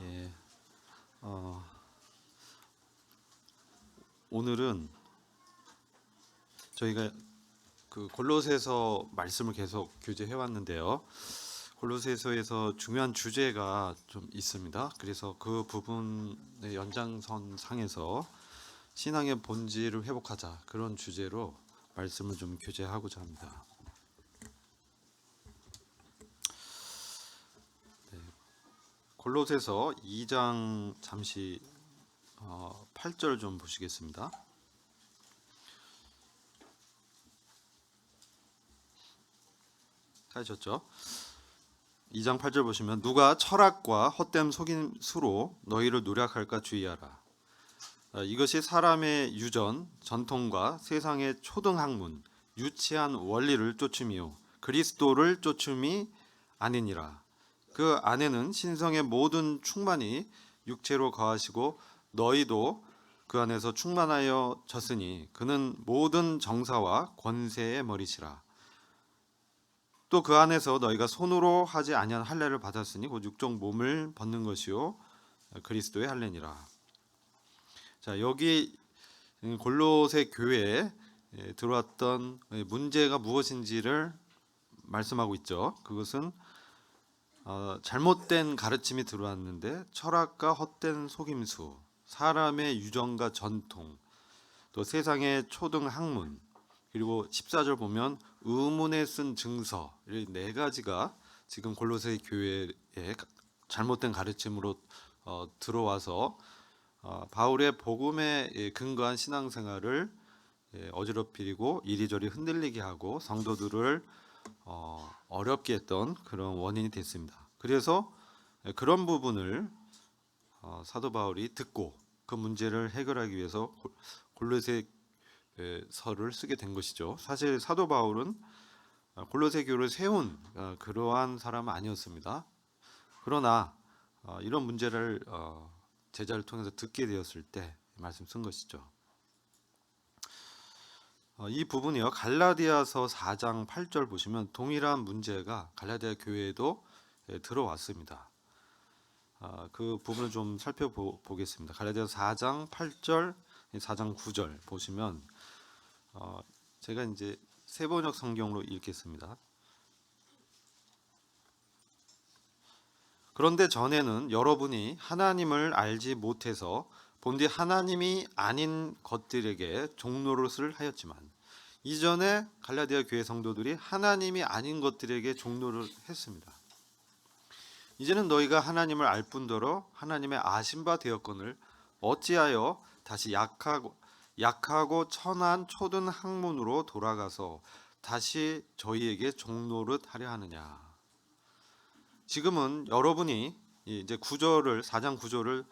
네, 어, 오늘은 저희가 그 골로새서 말씀을 계속 교제해 왔는데요. 골로새서에서 중요한 주제가 좀 있습니다. 그래서 그 부분의 연장선 상에서 신앙의 본질을 회복하자, 그런 주제로 말씀을 좀 교제하고자 합니다. 골로새서 2장 잠시 8절 좀 보시겠습니다. 찾으셨죠? 2장 8절 보시면, 누가 철학과 헛된 속임수로 너희를 노략할까 주의하라. 이것이 사람의 유전, 전통과 세상의 초등학문, 유치한 원리를 쫓음이요 그리스도를 쫓음이 아니니라. 그 안에는 신성의 모든 충만이 육체로 거하시고 너희도 그 안에서 충만하여 졌으니 그는 모든 정사와 권세의 머리시라. 또 그 안에서 너희가 손으로 하지 아니한 할례를 받았으니 곧 육종 몸을 벗는 것이요 그리스도의 할례니라. 자, 여기 골로새 교회에 들어왔던 문제가 무엇인지를 말씀하고 있죠. 그것은 잘못된 가르침이 들어왔는데 철학과 헛된 속임수, 사람의 유전과 전통, 또 세상의 초등 학문, 그리고 14절 보면 의문에 쓴 증서, 이 네 가지가 지금 골로새 교회에 잘못된 가르침으로 들어와서 바울의 복음에 근거한 신앙생활을 어지럽히고 이리저리 흔들리게 하고 성도들을 어렵게 했던 그런 원인이 됐습니다. 그래서 그런 부분을 사도 바울이 듣고 그 문제를 해결하기 위해서 골로새 서를 쓰게 된 것이죠. 사실 사도 바울은 골로새 교회를 세운 그러한 사람은 아니었습니다. 그러나 이런 문제를 제자를 통해서 듣게 되었을 때 말씀 쓴 것이죠. 이 부분이요, 갈라디아서 4장 8절 보시면 동일한 문제가 갈라디아 교회에도 들어왔습니다. 그 부분을 좀 살펴보겠습니다. 갈라디아서 4장 8절, 4장 9절 보시면 제가 이제 세번역 성경으로 읽겠습니다. 그런데 전에는 여러분이 하나님을 알지 못해서 본디 하나님이 아닌 것들에게 종노릇을 하였지만, 이전에 갈라디아 교회 성도들이 하나님이 아닌 것들에게 종노를 했습니다. 이제는 너희가 하나님을 알 뿐더러 하나님의 아신 바 되었거늘 어찌하여 다시 약하고 천한 초등 학문으로 돌아가서 다시 저희에게 종노릇 하려 하느냐. 지금은 여러분이 이제 4장 9절을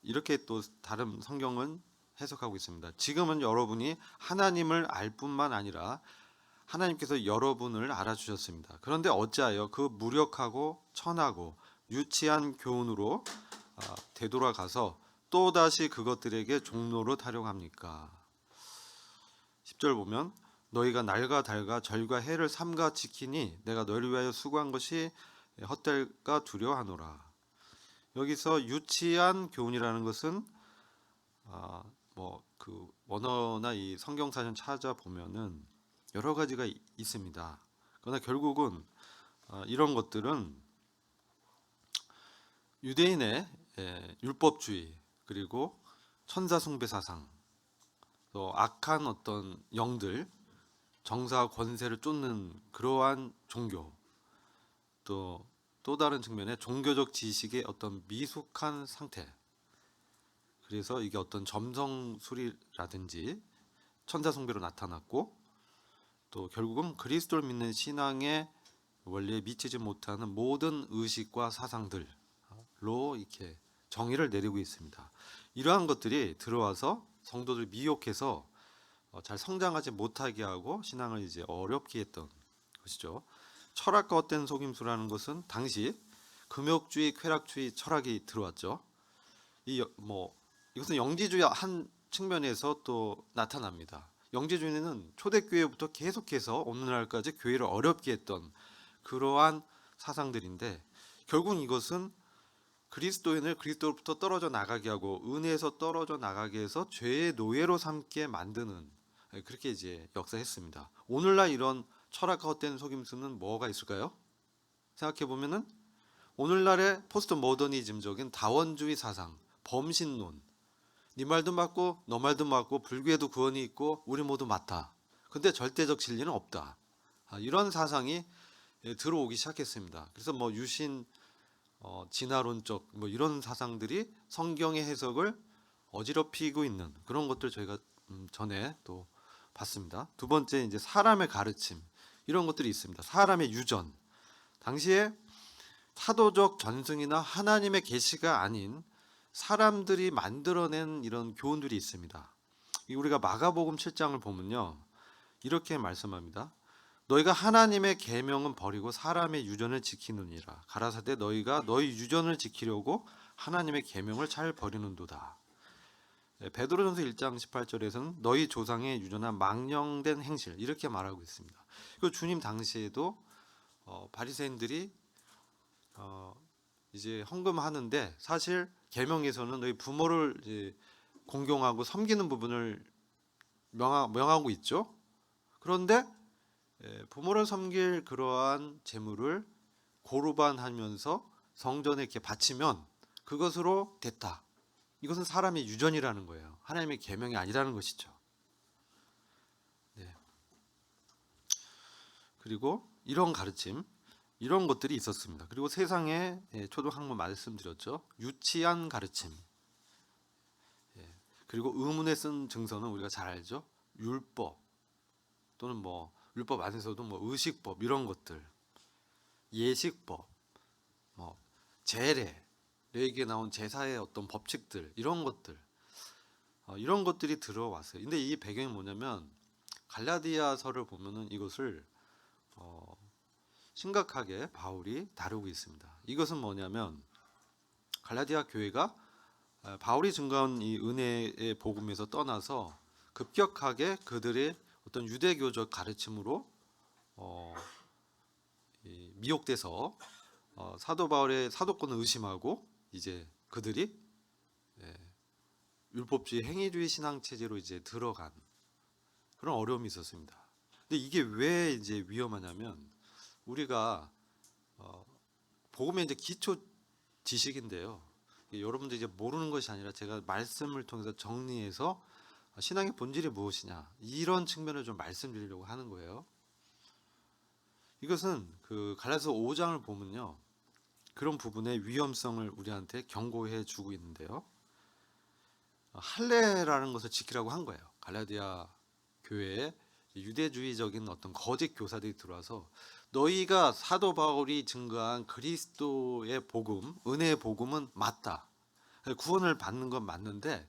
이렇게 또 다른 성경은 해석하고 있습니다. 지금은 여러분이 하나님을 알 뿐만 아니라 하나님께서 여러분을 알아주셨습니다. 그런데 어찌하여 그 무력하고 천하고 유치한 교훈으로 되돌아가서 또다시 그것들에게 종노릇 하려고 합니까? 10절 보면, 너희가 날과 달과 절과 해를 삼가 지키니 내가 너희를 위하여 수고한 것이 헛될까 두려워하노라. 여기서 유치한 교훈이라는 것은 그 원어나 이 성경사전 찾아보면은 여러 가지가 있습니다. 그러나 결국은 이런 것들은 유대인의 율법주의, 그리고 천사 숭배 사상, 또 악한 어떤 영들, 정사와 권세를 쫓는 그러한 종교, 또 다른 측면에 종교적 지식의 어떤 미숙한 상태, 그래서 이게 어떤 점성술이라든지 천사 숭배로 나타났고, 또 결국은 그리스도를 믿는 신앙의 원리에 미치지 못하는 모든 의식과 사상들로 이렇게 정의를 내리고 있습니다. 이러한 것들이 들어와서 성도들 미혹해서 잘 성장하지 못하게 하고 신앙을 이제 어렵게 했던 것이죠. 철학과 헛된 속임수라는 것은 당시 금욕주의, 쾌락주의 철학이 들어왔죠. 이것은 영지주의 한 측면에서 또 나타납니다. 영지주의는 초대교회부터 계속해서 오늘날까지 교회를 어렵게 했던 그러한 사상들인데, 결국 이것은 그리스도인을 그리스도로부터 떨어져 나가게 하고 은혜에서 떨어져 나가게 해서 죄의 노예로 삼게 만드는, 그렇게 이제 역사했습니다. 오늘날 이런 철학과 헛된 속임수는 뭐가 있을까요? 생각해 보면은 오늘날의 포스트 모더니즘적인 다원주의 사상, 범신론, 네 말도 맞고 너 말도 맞고 불교에도 구원이 있고 우리 모두 맞다. 근데 절대적 진리는 없다. 이런 사상이 들어오기 시작했습니다. 그래서 뭐 유신 진화론적 뭐 이런 사상들이 성경의 해석을 어지럽히고 있는 그런 것들 저희가 전에 또 봤습니다. 두 번째 이제 사람의 가르침 이런 것들이 있습니다. 사람의 유전. 당시에 사도적 전승이나 하나님의 계시가 아닌 사람들이 만들어낸 이런 교훈들이 있습니다. 우리가 마가복음 7장을 보면요. 이렇게 말씀합니다. 너희가 하나님의 계명은 버리고 사람의 유전을 지키느니라. 가라사대 너희가 너희 유전을 지키려고 하나님의 계명을 잘 버리는도다. 베드로전서 1장 18절에서는 너희 조상의 유전한 망령된 행실 이렇게 말하고 있습니다. 그 주님 당시에도 바리새인들이 이제 헌금하는데 사실 계명에서는 너희 부모를 이제 공경하고 섬기는 부분을 명하고 있죠. 그런데 부모를 섬길 그러한 재물을 고르반하면서 성전에 이렇게 바치면 그것으로 됐다. 이것은 사람의 유전이라는 거예요. 하나님의 계명이 아니라는 것이죠. 네. 그리고 이런 가르침, 이런 것들이 있었습니다. 그리고 세상에 초등학문 말씀드렸죠. 유치한 가르침. 그리고 의문에 쓴 증서는 우리가 잘 알죠. 율법 또는 뭐 율법 안에서도 뭐 의식법 이런 것들, 예식법, 뭐 제례, 레위기에 나온 제사의 어떤 법칙들 이런 것들, 이런 것들이 들어왔어요. 근데 이 배경이 뭐냐면 갈라디아서를 보면은 이것을 심각하게 바울이 다루고 있습니다. 이것은 뭐냐면 갈라디아 교회가 바울이 증거한 이 은혜의 복음에서 떠나서 급격하게 그들의 어떤 유대교적 가르침으로 미혹돼서 사도 바울의 사도권을 의심하고 이제 그들이 율법주의 행위주의 신앙 체제로 이제 들어간 그런 어려움이 있었습니다. 근데 이게 왜 이제 위험하냐면 우리가 복음의 이제 기초 지식인데요. 여러분들 이제 모르는 것이 아니라 제가 말씀을 통해서 정리해서 신앙의 본질이 무엇이냐 이런 측면을 좀 말씀드리려고 하는 거예요. 이것은 그 갈라디아서 5장을 보면요. 그런 부분의 위험성을 우리한테 경고해 주고 있는데요. 할례라는 것을 지키라고 한 거예요. 갈라디아 교회에 유대주의적인 어떤 거짓 교사들이 들어와서 너희가 사도 바울이 증거한 그리스도의 복음, 은혜의 복음은 맞다. 구원을 받는 건 맞는데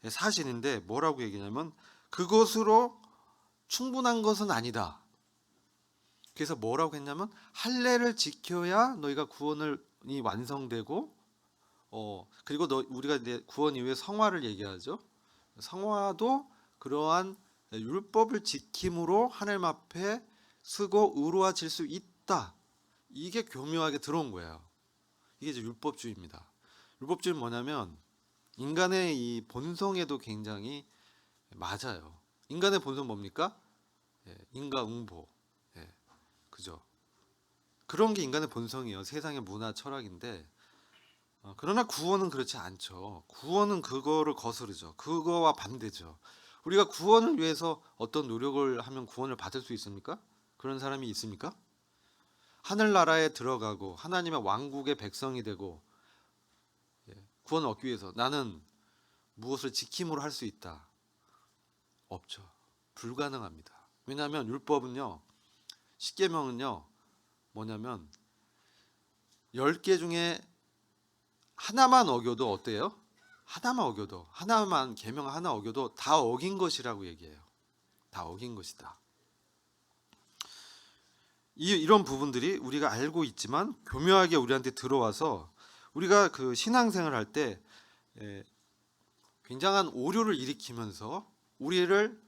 사실인데 뭐라고 얘기냐면 그것으로 충분한 것은 아니다. 그래서 뭐라고 했냐면 할례를 지켜야 너희가 구원이 완성되고 그리고 우리가 이제 구원 이후에 성화를 얘기하죠. 성화도 그러한 율법을 지킴으로 하나님 앞에 쓰고 의로워질 수 있다. 이게 교묘하게 들어온 거예요. 이게 이제 율법주의입니다. 율법주의는 뭐냐면 인간의 이 본성에도 굉장히 맞아요. 인간의 본성 뭡니까? 인과응보. 그죠? 그런 게 인간의 본성이에요. 세상의 문화 철학인데 그러나 구원은 그렇지 않죠. 구원은 그거를 거스르죠. 그거와 반대죠. 우리가 구원을 위해서 어떤 노력을 하면 구원을 받을 수 있습니까? 그런 사람이 있습니까? 하늘나라에 들어가고 하나님의 왕국의 백성이 되고 구원을 얻기 위해서 나는 무엇을 지킴으로 할 수 있다. 없죠. 불가능합니다. 왜냐하면 율법은요. 십계명은요. 뭐냐면 10개 중에 하나만 어겨도 어때요? 하나만 어겨도 하나만 계명 하나 어겨도 다 어긴 것이라고 얘기해요. 다 어긴 것이다. 이런 부분들이 우리가 알고 있지만 교묘하게 우리한테 들어와서 우리가 그 신앙생활을 할 때 굉장한 오류를 일으키면서 우리를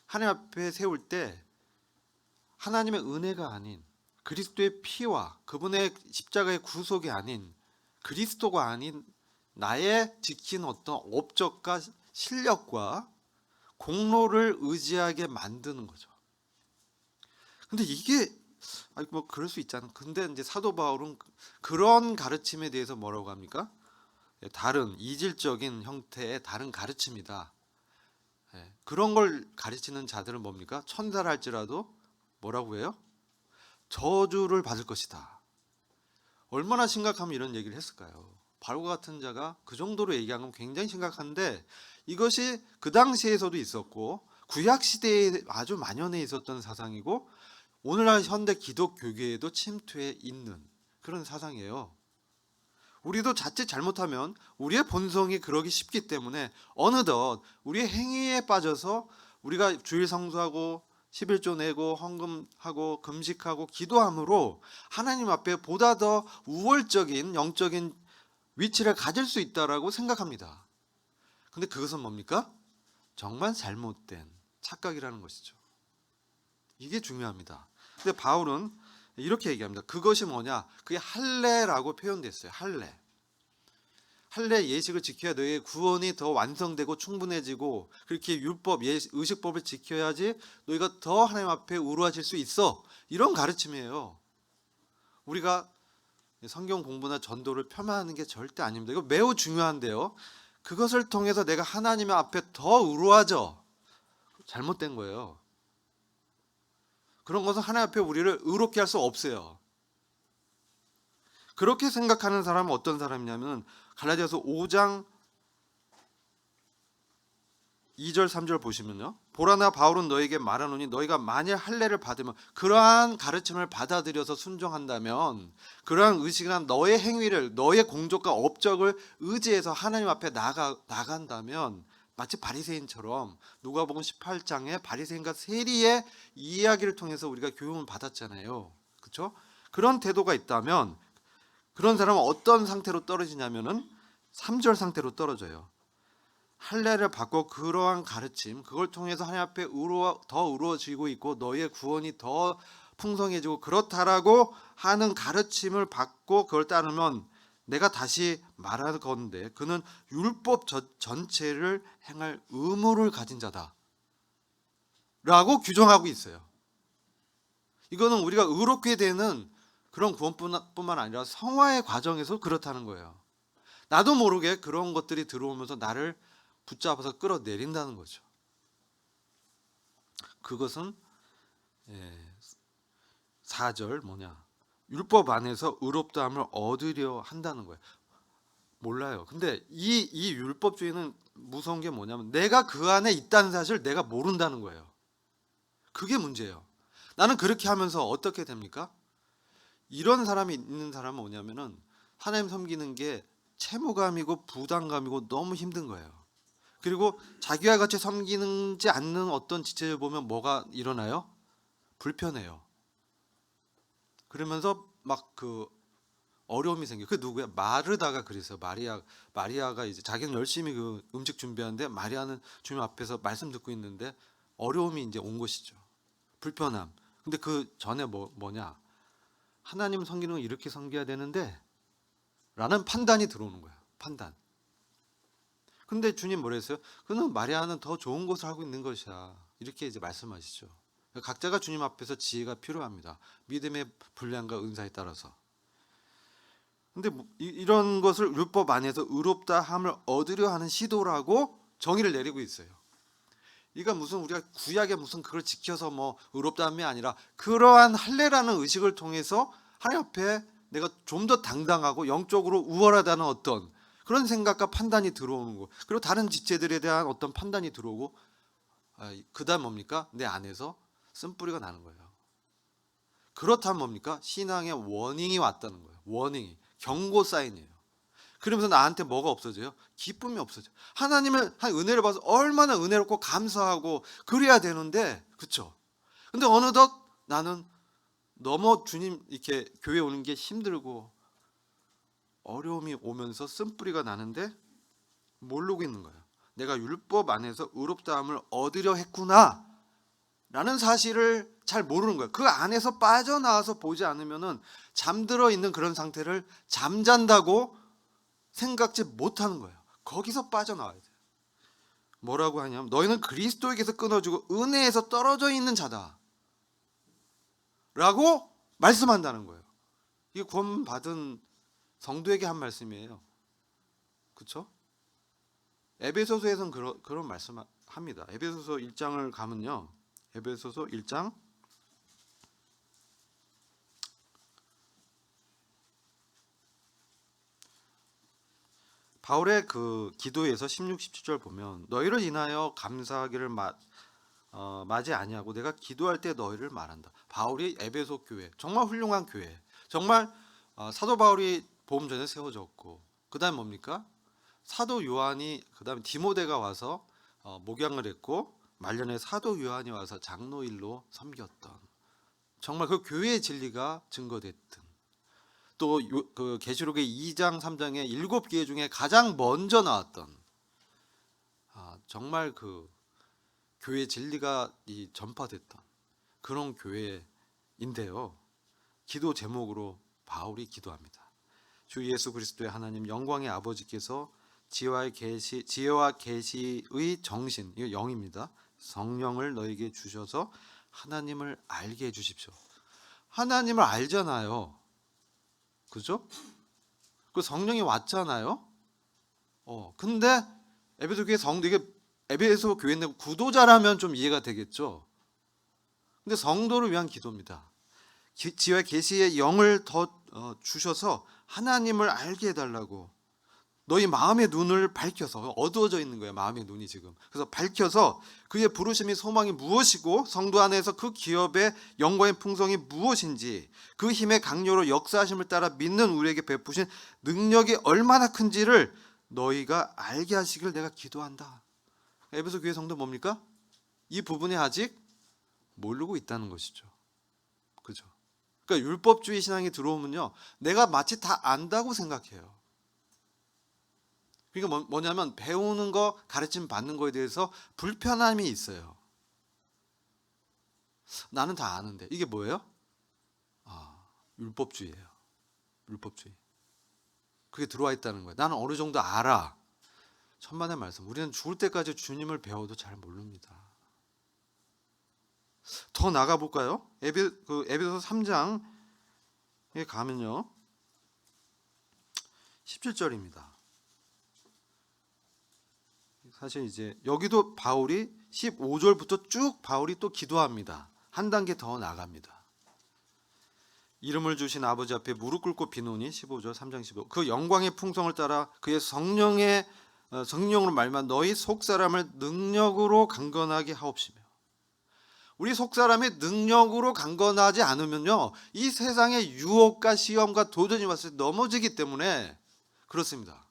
하나님 앞에 세울 때 하나님의 은혜가 아닌 그리스도의 피와 그분의 십자가의 구속이 아닌 그리스도가 아닌 나의 지킨 어떤 업적과 실력과 공로를 의지하게 만드는 거죠. 근데 이게 뭐 그럴 수 있잖아. 근데 이제 사도 바울은 그런 가르침에 대해서 뭐라고 합니까? 다른 이질적인 형태의 다른 가르침이다. 그런 걸 가르치는 자들은 뭡니까? 천사를 할지라도 뭐라고 해요? 저주를 받을 것이다. 얼마나 심각하면 이런 얘기를 했을까요? 바울과 같은 자가 그 정도로 얘기한 건 굉장히 심각한데, 이것이 그 당시에서도 있었고 구약 시대에 아주 만연해 있었던 사상이고 오늘날 현대 기독교계에도 침투해 있는 그런 사상이에요. 우리도 자칫 잘못하면 우리의 본성이 그러기 쉽기 때문에 어느덧 우리의 행위에 빠져서 우리가 주일 성수하고 11조 내고 헌금하고 금식하고 기도함으로 하나님 앞에 보다 더 우월적인 영적인 위치를 가질 수 있다라고 생각합니다. 근데 그것은 뭡니까? 정말 잘못된 착각이라는 것이죠. 이게 중요합니다. 근데 바울은 이렇게 얘기합니다. 그것이 뭐냐? 그게 할례라고 표현됐어요. 할례 예식을 지켜야 너희의 구원이 더 완성되고 충분해지고, 그렇게 율법 의식법을 지켜야지 너희가 더 하나님 앞에 의로워질 수 있어. 이런 가르침이에요. 우리가 성경 공부나 전도를 폄하하는 게 절대 아닙니다. 이거 매우 중요한데요. 그것을 통해서 내가 하나님 앞에 더 의로워져. 잘못된 거예요. 그런 것은 하나님 앞에 우리를 의롭게 할 수 없어요. 그렇게 생각하는 사람은 어떤 사람이냐면 갈라디아서 5장 2절 3절 보시면요. 보라 나 바울은 너에게 말하노니 너희가 만일 할례를 받으면, 그러한 가르침을 받아들여서 순종한다면, 그러한 의식이나 너의 행위를, 너의 공적과 업적을 의지해서 하나님 앞에 나간다면, 마치 바리새인처럼 누가복음 18장에 바리새인과 세리의 이야기를 통해서 우리가 교훈을 받았잖아요. 그렇죠? 그런 태도가 있다면 그런 사람은 어떤 상태로 떨어지냐면은 3절 상태로 떨어져요. 할례를 받고 그러한 가르침, 그걸 통해서 하나님 앞에 더 의로워지고 있고 너희의 구원이 더 풍성해지고 그렇다라고 하는 가르침을 받고 그걸 따르면, 내가 다시 말할 건데 그는 율법 전체를 행할 의무를 가진 자다 라고 규정하고 있어요. 이거는 우리가 의롭게 되는 그런 구원뿐만 아니라 성화의 과정에서 그렇다는 거예요. 나도 모르게 그런 것들이 들어오면서 나를 붙잡아서 끌어내린다는 거죠. 그것은 4절 율법 안에서 의롭다함을 얻으려 한다는 거예요. 몰라요. 근데 이 율법주의는 무서운 게 뭐냐면 내가 그 안에 있다는 사실을 내가 모른다는 거예요. 그게 문제예요. 나는 그렇게 하면서 어떻게 됩니까? 이런 사람이 있는 사람은 뭐냐면은 하나님 섬기는 게 채무감이고 부담감이고 너무 힘든 거예요. 그리고 자기와 같이 섬기지 않는 어떤 지체를 보면 뭐가 일어나요? 불편해요. 그러면서 막 그 어려움이 생겨. 그 누구야? 마르다가 그랬어요. 마리아가 이제 자기는 열심히 그 음식 준비하는데 마리아는 주님 앞에서 말씀 듣고 있는데 어려움이 이제 온 것이죠. 불편함. 근데 그 전에 뭐냐? 하나님 섬기는 건 이렇게 섬겨야 되는데 라는 판단이 들어오는 거예요. 판단. 근데 주님 뭐라 했어요? 그는 마리아는 더 좋은 것을 하고 있는 것이야. 이렇게 이제 말씀하시죠. 각자가 주님 앞에서 지혜가 필요합니다. 믿음의 분량과 은사에 따라서. 근데 이런 것을 율법 안에서 의롭다함을 얻으려 하는 시도라고 정의를 내리고 있어요. 이가 무슨 우리가 구약에 무슨 그걸 지켜서 뭐 의롭다함이 아니라 그러한 할례라는 의식을 통해서 하나님 앞에 내가 좀 더 당당하고 영적으로 우월하다는 어떤 그런 생각과 판단이 들어오는 거. 그리고 다른 지체들에 대한 어떤 판단이 들어오고, 그다음 뭡니까? 내 안에서 쓴뿌리가 나는 거예요. 그렇다면 뭡니까? 신앙의 워닝이 왔다는 거예요. 워닝이. 경고 사인이에요. 그러면서 나한테 뭐가 없어져요? 기쁨이 없어져요. 하나님의 은혜를 봐서 얼마나 은혜롭고 감사하고 그래야 되는데, 그렇죠? 근데 어느덧 나는 너무 주님 이렇게 교회 오는 게 힘들고 어려움이 오면서 쓴뿌리가 나는데 모르고 있는 거예요. 내가 율법 안에서 의롭다함을 얻으려 했구나 라는 사실을 잘 모르는 거예요. 그 안에서 빠져나와서 보지 않으면은 잠들어 있는 그런 상태를 잠잔다고 생각지 못하는 거예요. 거기서 빠져나와야 돼요. 뭐라고 하냐면 너희는 그리스도에게서 끊어지고 은혜에서 떨어져 있는 자다 라고 말씀한다는 거예요. 이게 구원받은 성도에게 한 말씀이에요. 그렇죠? 에베소서에서는 그런 말씀합니다. 에베소서 1장을 가면요. 에베소서 1장 바울의 그 기도에서 16, 17절 보면 너희를 인하여 감사하기를 마지 아니하고 내가 기도할 때 너희를 말한다. 바울이 에베소 교회 정말 훌륭한 교회, 정말 사도 바울이 보험전에 세워졌고 그다음 뭡니까? 사도 요한이 그다음 디모데가 와서 목양을 했고 말년에 사도 요한이 와서 장로일로 섬겼던 정말 그 교회의 진리가 증거됐던 또 그 계시록의 2장 3장의 7개 중에 가장 먼저 나왔던 정말 그 교회 진리가 전파됐던 그런 교회인데요. 기도 제목으로 바울이 기도합니다. 주 예수 그리스도의 하나님 영광의 아버지께서 지혜와 계시의 정신, 이거 영입니다. 성령을 너에게 주셔서 하나님을 알게 해주십시오. 하나님을 알잖아요. 그죠? 그 성령이 왔잖아요. 근데 에베소 교회 성도, 이게 에베소 교회인데 구도자라면 좀 이해가 되겠죠. 근데 성도를 위한 기도입니다. 지혜와 계시의 영을 더 주셔서 하나님을 알게 해달라고. 너희 마음의 눈을 밝혀서, 어두워져 있는 거예요. 마음의 눈이 지금. 그래서 밝혀서 그의 부르심이 소망이 무엇이고 성도 안에서 그 기업의 영광의 풍성이 무엇인지 그 힘의 강요로 역사하심을 따라 믿는 우리에게 베푸신 능력이 얼마나 큰지를 너희가 알게 하시길 내가 기도한다. 에베소 교회 성도 뭡니까? 이 부분이 아직 모르고 있다는 것이죠. 그죠? 그러니까 율법주의 신앙이 들어오면요, 내가 마치 다 안다고 생각해요. 그러니까 뭐냐면 배우는 거, 가르침 받는 거에 대해서 불편함이 있어요. 나는 다 아는데. 이게 뭐예요? 율법주의예요. 율법주의. 그게 들어와 있다는 거예요. 나는 어느 정도 알아. 천만의 말씀. 우리는 죽을 때까지 주님을 배워도 잘 모릅니다. 더 나가 볼까요? 에베소서 3장에 가면요. 17절입니다. 사실 이제 여기도 바울이 15절부터 쭉 바울이 또 기도합니다. 한 단계 더 나갑니다. 이름을 주신 아버지 앞에 무릎 꿇고 비노니 15절 3장 15. 그 영광의 풍성을 따라 그의 성령으로 말만 너희 속사람을 능력으로 강건하게 하옵시며. 우리 속사람이 능력으로 강건하지 않으면요, 이 세상의 유혹과 시험과 도전이 왔을 때 넘어지기 때문에 그렇습니다.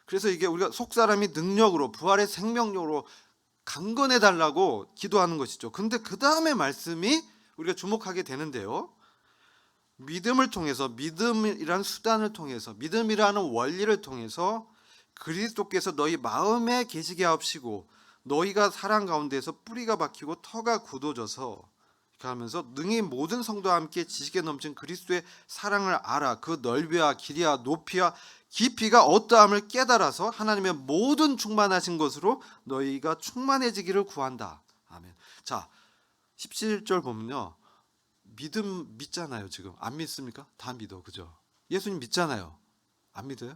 그래서 이게 우리가 속사람이 능력으로, 부활의 생명력으로 강건해 달라고 기도하는 것이죠. 근데 그 다음에 말씀이 우리가 주목하게 되는데요. 믿음을 통해서, 믿음이라는 수단을 통해서, 믿음이라는 원리를 통해서 그리스도께서 너희 마음에 계시게 하옵시고 너희가 사랑 가운데서 뿌리가 박히고 터가 굳어져서 이렇게 하면서 능히 모든 성도와 함께 지식에 넘친 그리스도의 사랑을 알아 그 넓이와 길이와 높이와 깊이가 어떠함을 깨달아서 하나님의 모든 충만하신 것으로 너희가 충만해지기를 구한다. 아멘. 자, 17절 보면요, 믿잖아요. 지금 안 믿습니까? 다 믿어. 그죠? 예수님 믿잖아요. 안 믿어요?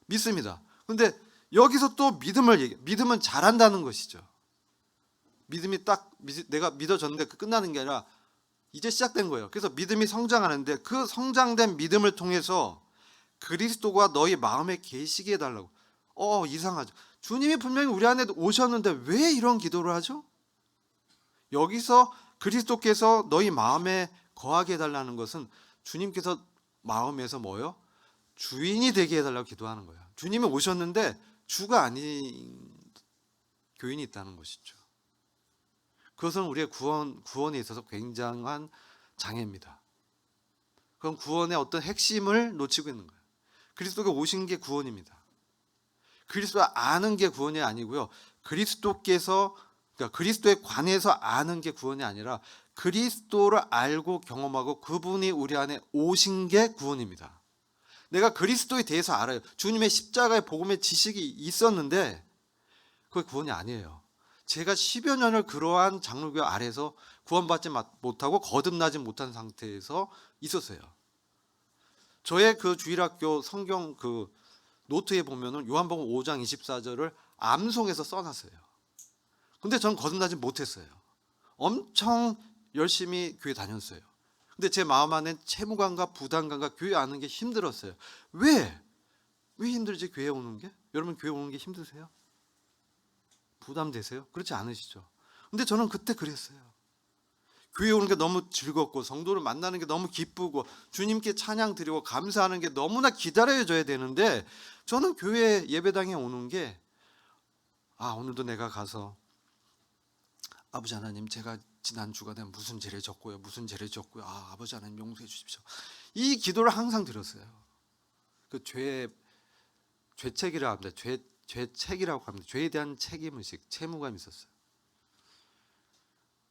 믿습니다. 근데 여기서 또 믿음은 잘한다는 것이죠. 믿음이 내가 믿어졌는데 끝나는 게 아니라 이제 시작된 거예요. 그래서 믿음이 성장하는데 그 성장된 믿음을 통해서 그리스도가 너희 마음에 계시게 해달라고. 이상하죠. 주님이 분명히 우리 안에 오셨는데 왜 이런 기도를 하죠? 여기서 그리스도께서 너희 마음에 거하게 해달라는 것은 주님께서 마음에서 뭐요? 주인이 되게 해달라고 기도하는 거예요. 주님이 오셨는데 주가 아닌 교인이 있다는 것이죠. 그것은 우리의 구원에 있어서 굉장한 장애입니다. 그건 구원의 어떤 핵심을 놓치고 있는 거예요. 그리스도가 오신 게 구원입니다. 그리스도를 아는 게 구원이 아니고요. 그러니까 그리스도에 관해서 아는 게 구원이 아니라 그리스도를 알고 경험하고 그분이 우리 안에 오신 게 구원입니다. 내가 그리스도에 대해서 알아요. 주님의 십자가의 복음의 지식이 있었는데 그게 구원이 아니에요. 제가 10여 년을 그러한 장로교 아래서 구원받지 못하고 거듭나지 못한 상태에서 있었어요. 저의 그 주일학교 성경 그 노트에 보면은 요한복음 5장 24절을 암송해서 써놨어요. 근데 전 거듭나지 못했어요. 엄청 열심히 교회 다녔어요. 근데 제 마음 안엔 채무감과 부담감과 교회 아는 게 힘들었어요. 왜 힘들지 교회 오는 게? 여러분 교회 오는 게 힘드세요? 부담되세요? 그렇지 않으시죠? 근데 저는 그때 그랬어요. 교회 오는 게 너무 즐겁고 성도를 만나는 게 너무 기쁘고 주님께 찬양 드리고 감사하는 게 너무나 기다려져야 되는데 저는 교회 예배당에 오는 게 오늘도 내가 가서 아버지 하나님 제가 지난 주간에 무슨 죄를 졌고요. 아버지 하나님 용서해 주십시오. 이 기도를 항상 드렸어요. 그 죄책이라고 합니다. 죄책이라고 합니다. 죄에 대한 책임의식, 채무감이 있었어요.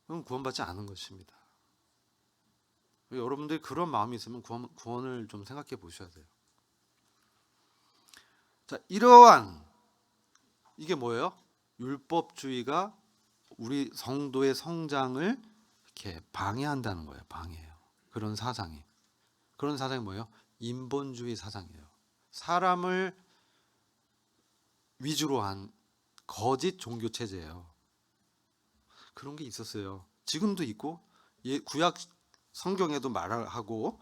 그건 구원받지 않은 것입니다. 여러분들이 그런 마음이 있으면 구원을 좀 생각해 보셔야 돼요. 자, 이러한 이게 뭐예요? 율법주의가 우리 성도의 성장을 이렇게 방해한다는 거예요. 방해해요. 그런 사상이 뭐예요? 인본주의 사상이에요. 사람을 위주로 한 거짓 종교 체제예요. 그런 게 있었어요. 지금도 있고 구약 성경에도 말하고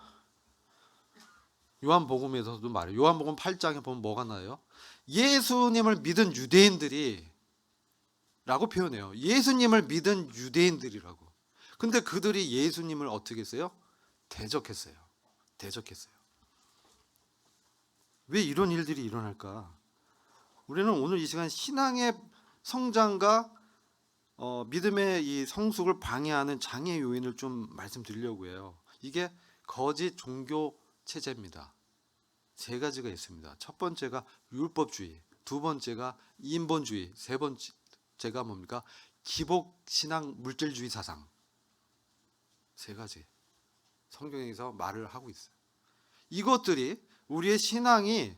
요한복음에서도 말해요. 요한복음 8장에 보면 뭐가 나요? 예수님을 믿은 유대인들이 라고 표현해요. 예수님을 믿은 유대인들이라고. 근데 그들이 예수님을 어떻게 했어요? 대적했어요. 왜 이런 일들이 일어날까? 우리는 오늘 이 시간 신앙의 성장과 믿음의 이 성숙을 방해하는 장애 요인을 좀 말씀드리려고 해요. 이게 거짓 종교 체제입니다. 세 가지가 있습니다. 첫 번째가 율법주의, 두 번째가 인본주의, 세 번째가 뭡니까? 기복신앙 물질주의 사상. 세 가지 성경에서 말을 하고 있어요. 이것들이 우리의 신앙이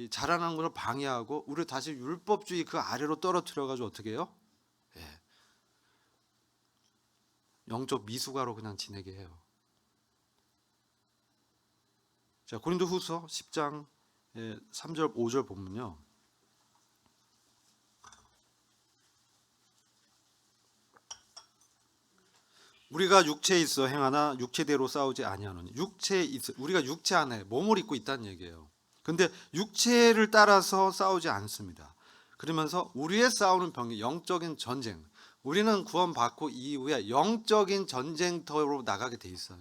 자라나는 것을 방해하고 우리를 다시 율법주의 그 아래로 떨어뜨려가지고 어떻게 해요? 영적 미숙아로 그냥 지내게 해요. 자, 고린도후서 10장 3절 5절 보면요. 우리가 육체에 있어 행하나 육체대로 싸우지 아니하노니. 육체에 있어 우리가 육체 안에 몸을 입고 있다는 얘기예요. 근데 육체를 따라서 싸우지 않습니다. 그러면서 우리의 싸우는 병이 영적인 전쟁. 우리는 구원받고 이후에 영적인 전쟁터로 나가게 돼 있어요.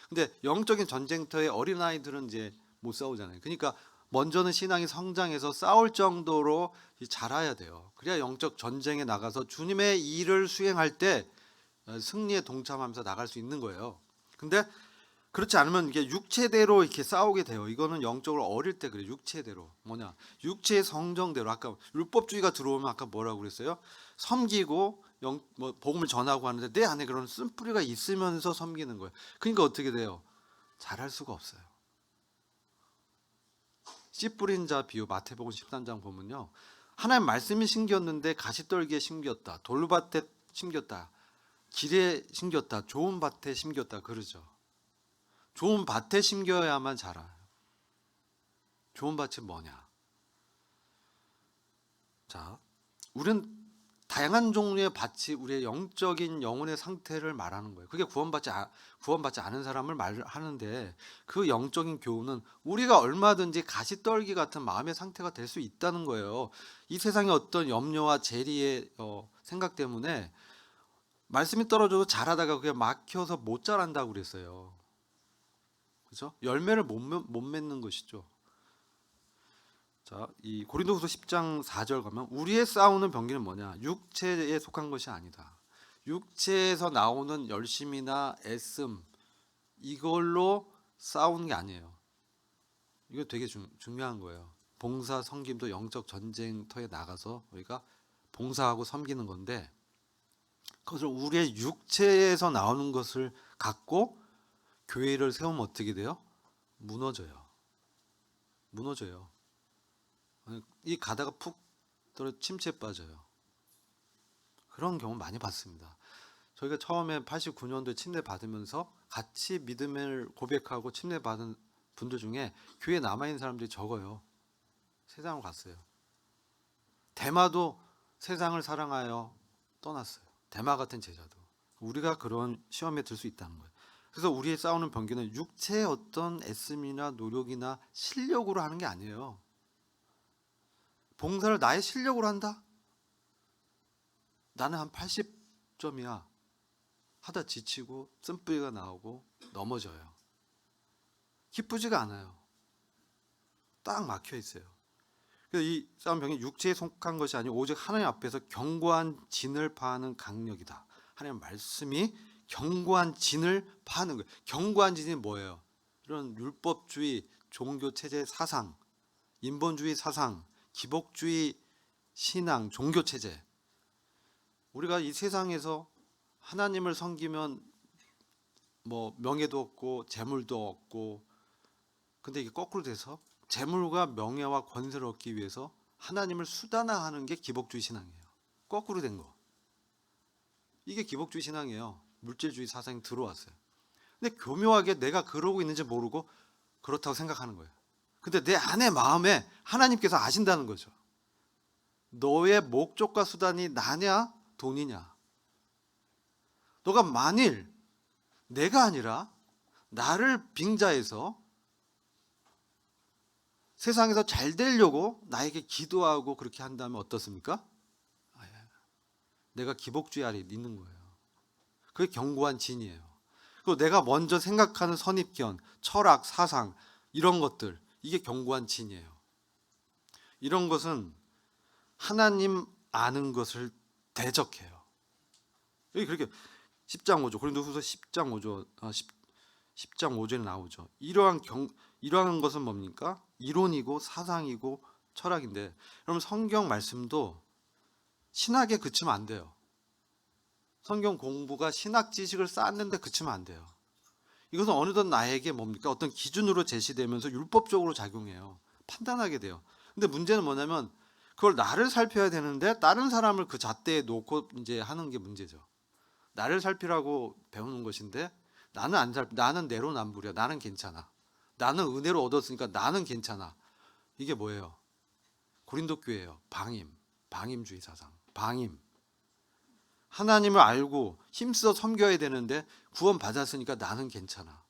근데 영적인 전쟁터에 어린아이들은 이제 못 싸우잖아요. 그러니까 먼저는 신앙이 성장해서 싸울 정도로 자라야 돼요. 그래야 영적 전쟁에 나가서 주님의 일을 수행할 때 승리에 동참하면서 나갈 수 있는 거예요. 근데 그렇지 않으면 이게 육체대로 이렇게 싸우게 돼요. 이거는 영적으로 어릴 때 그래요. 육체대로. 뭐냐? 육체의 성정대로. 아까 율법주의가 들어오면 아까 뭐라고 그랬어요? 섬기고 복음을 전하고 하는데 내 안에 그런 쓴뿌리가 있으면서 섬기는 거예요. 그러니까 어떻게 돼요? 잘할 수가 없어요. 씨 뿌린 자 비유 마태복음 13장 보면요. 하나님 말씀이 심겼는데 가시떨기에 심겼다. 돌밭에 심겼다. 길에 심겼다. 좋은 밭에 심겼다. 그러죠. 좋은 밭에 심겨야만 자라요. 좋은 밭이 뭐냐? 자, 우리는 다양한 종류의 밭이 우리의 영적인 영혼의 상태를 말하는 거예요. 그게 구원받지 않은 사람을 말하는데 그 영적인 교훈은 우리가 얼마든지 가시떨기 같은 마음의 상태가 될 수 있다는 거예요. 이 세상의 어떤 염려와 재리의 생각 때문에 말씀이 떨어져도 자라다가 그게 막혀서 못 자란다고 그랬어요. 그렇죠? 열매를 못 맺는 것이죠. 자, 이 고린도후서 10장 4절 가면 우리의 싸우는 병기는 뭐냐? 육체에 속한 것이 아니다. 육체에서 나오는 열심이나 애씀 이걸로 싸우는 게 아니에요. 이거 되게 중요한 거예요. 봉사 섬김도 영적 전쟁터에 나가서 우리가 봉사하고 섬기는 건데 그것을 우리의 육체에서 나오는 것을 갖고 교회를 세우면 어떻게 돼요? 무너져요. 무너져요. 이 가다가 푹 떨어 침체에 빠져요. 그런 경우 많이 봤습니다. 저희가 처음에 89년도에 침례 받으면서 같이 믿음을 고백하고 침례 받은 분들 중에 교회에 남아있는 사람들이 적어요. 세상을 갔어요. 데마도 세상을 사랑하여 떠났어요. 데마 같은 제자도. 우리가 그런 시험에 들 수 있다는 거예요. 그래서 우리의 싸우는 병기는 육체의 어떤 애씀이나 노력이나 실력으로 하는 게 아니에요. 봉사를 나의 실력으로 한다? 나는 한 80점이야. 하다 지치고 쓴뿌리가 나오고 넘어져요. 기쁘지가 않아요. 딱 막혀 있어요. 그래서 이 싸움 병이 육체에 속한 것이 아니고 오직 하나님 앞에서 견고한 진을 파는 강력이다. 하나님 말씀이 견고한 진을 파는 거예요. 견고한 진이 뭐예요? 이런 율법주의 종교 체제 사상, 인본주의 사상, 기복주의 신앙, 종교 체제. 우리가 이 세상에서 하나님을 섬기면 뭐 명예도 얻고 재물도 얻고, 근데 이게 거꾸로 돼서 재물과 명예와 권세를 얻기 위해서 하나님을 수단화하는 게 기복주의 신앙이에요. 거꾸로 된 거. 이게 기복주의 신앙이에요. 물질주의 사상이 들어왔어요. 근데 교묘하게 내가 그러고 있는지 모르고 그렇다고 생각하는 거예요. 근데 내 안의 마음에 하나님께서 아신다는 거죠. 너의 목적과 수단이 나냐 돈이냐. 너가 만일 내가 아니라 나를 빙자해서 세상에서 잘 되려고 나에게 기도하고 그렇게 한다면 어떻습니까? 내가 기복주의 아래에 있는 거예요. 그게 견고한 진이에요. 그리고 내가 먼저 생각하는 선입견, 철학, 사상 이런 것들, 이게 견고한 진이에요. 이런 것은 하나님 아는 것을 대적해요. 여기 그렇게 10장 5절, 고린도후서 10장 5절, 10장 5절에 나오죠. 이러한 것은 뭡니까? 이론이고 사상이고 철학인데, 여러분 성경 말씀도 신학에 그치면 안 돼요. 성경 공부가 신학 지식을 쌓는데 그치면 안 돼요. 이것은 어느덧 나에게 뭡니까? 어떤 기준으로 제시되면서 율법적으로 작용해요. 판단하게 돼요. 근데 문제는 뭐냐면 그걸 나를 살펴야 되는데 다른 사람을 그 잣대에 놓고 이제 하는 게 문제죠. 나를 살피라고 배우는 것인데 나는 내로남불이야. 나는 괜찮아. 나는 은혜로 얻었으니까 나는 괜찮아. 이게 뭐예요? 고린도 교회예요. 방임주의 사상. 방임. 하나님을 알고 힘써 섬겨야 되는데 구원 받았으니까 나는 괜찮아.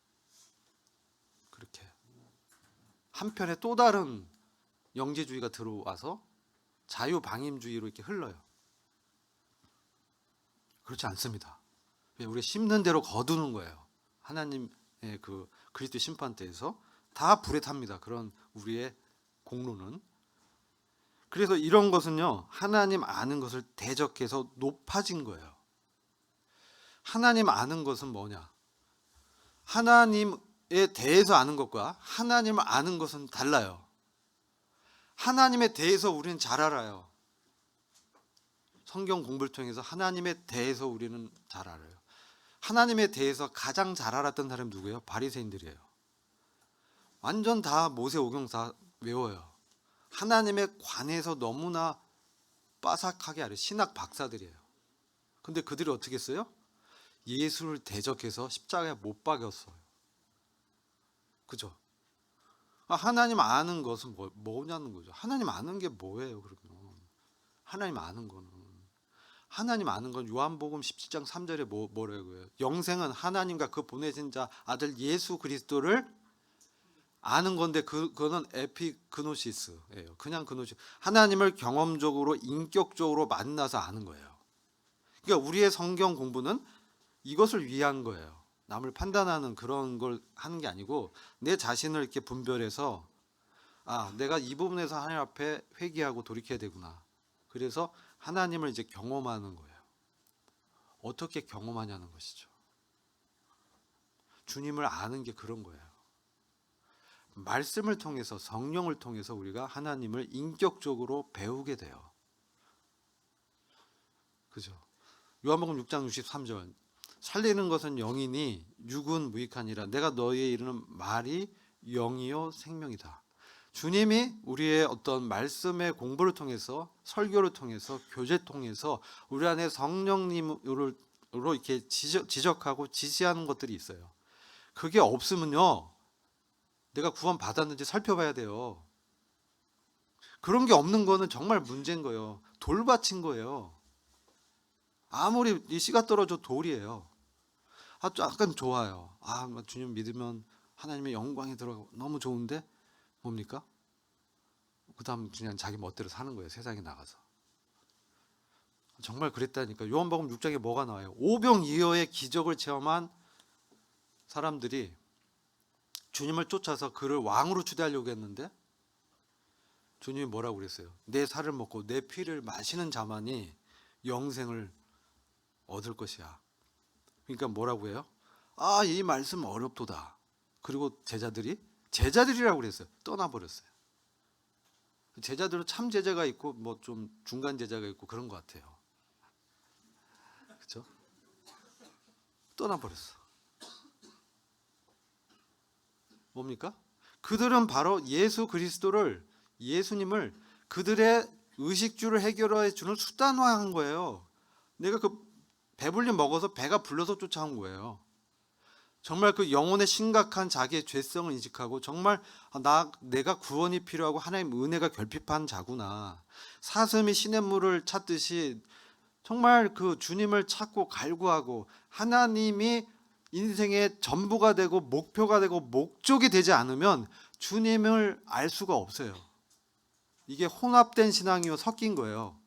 그렇게 한편에 또 다른 영재주의가 들어와서 자유방임주의로 이렇게 흘러요. 그렇지 않습니다. 우리가 심는 대로 거두는 거예요. 하나님의 그 그리스도 심판대에서 다 불에 탑니다. 그런 우리의 공로는. 그래서 이런 것은요, 하나님 아는 것을 대적해서 높아진 거예요. 하나님 아는 것은 뭐냐? 하나님에 대해서 아는 것과 하나님을 아는 것은 달라요. 하나님에 대해서 우리는 잘 알아요. 성경 공부를 통해서 하나님에 대해서 우리는 잘 알아요. 하나님에 대해서 가장 잘 알았던 사람이 누구예요? 바리새인들이에요. 완전 다 모세오경 다 외워요. 하나님에 관해서 너무나 빠삭하게 알아요. 신학 박사들이에요. 근데 그들이 어떻게 했어요? 예수를 대적해서 십자가에 못 박였어요. 그죠? 하나님 아는 것은 뭐냐는 거죠. 하나님 아는 게 뭐예요, 그러면? 하나님 아는 거는. 하나님 아는 건 요한복음 17장 3절에 뭐라고요? 영생은 하나님과 그 보내신 자 아들 예수 그리스도를 아는 건데 그거는 에피그노시스예요. 그냥 그노시. 하나님을 경험적으로 인격적으로 만나서 아는 거예요. 그러니까 우리의 성경 공부는 이것을 위한 거예요. 남을 판단하는 그런 걸 하는 게 아니고 내 자신을 이렇게 분별해서 내가 이 부분에서 하나님 앞에 회개하고 돌이켜야 되구나. 그래서 하나님을 이제 경험하는 거예요. 어떻게 경험하냐는 것이죠. 주님을 아는 게 그런 거예요. 말씀을 통해서 성령을 통해서 우리가 하나님을 인격적으로 배우게 돼요. 그죠? 요한복음 6장 63절. 살리는 것은 영이니 육은 무익하니라. 내가 너희에 이르는 말이 영이요 생명이다. 주님이 우리의 어떤 말씀의 공부를 통해서, 설교를 통해서, 교제 통해서 우리 안에 성령님으로 이렇게 지적하고 지시하는 것들이 있어요. 그게 없으면요, 내가 구원 받았는지 살펴봐야 돼요. 그런 게 없는 거는 정말 문제인 거예요. 돌밭인 거예요. 아무리 이 씨가 떨어져 돌이에요. 약간 좋아요. 주님 믿으면 하나님의 영광이 들어가고 너무 좋은데 뭡니까? 그 다음 그냥 자기 멋대로 사는 거예요. 세상에 나가서. 정말 그랬다니까. 요한복음 6장에 뭐가 나와요? 오병이어의 기적을 체험한 사람들이 주님을 쫓아서 그를 왕으로 추대하려고 했는데 주님이 뭐라고 그랬어요? 내 살을 먹고 내 피를 마시는 자만이 영생을 얻을 것이야. 그러니까 뭐라고 해요? 이 말씀 어렵도다. 그리고 제자들이라고 그랬어요. 떠나버렸어요. 제자들은 참 제자가 있고 뭐 좀 중간 제자가 있고 그런 것 같아요. 그렇죠? 떠나버렸어. 뭡니까? 그들은 바로 예수님을 그들의 의식주를 해결해 주는 수단화한 거예요. 내가 그 배불리 먹어서 배가 불러서 쫓아온 거예요. 정말 그 영혼의 심각한 자기의 죄성을 인식하고 정말 내가 구원이 필요하고 하나님 은혜가 결핍한 자구나. 사슴이 시냇물을 찾듯이 정말 그 주님을 찾고 갈구하고 하나님이 인생의 전부가 되고 목표가 되고 목적이 되지 않으면 주님을 알 수가 없어요. 이게 혼합된 신앙이요, 섞인 거예요.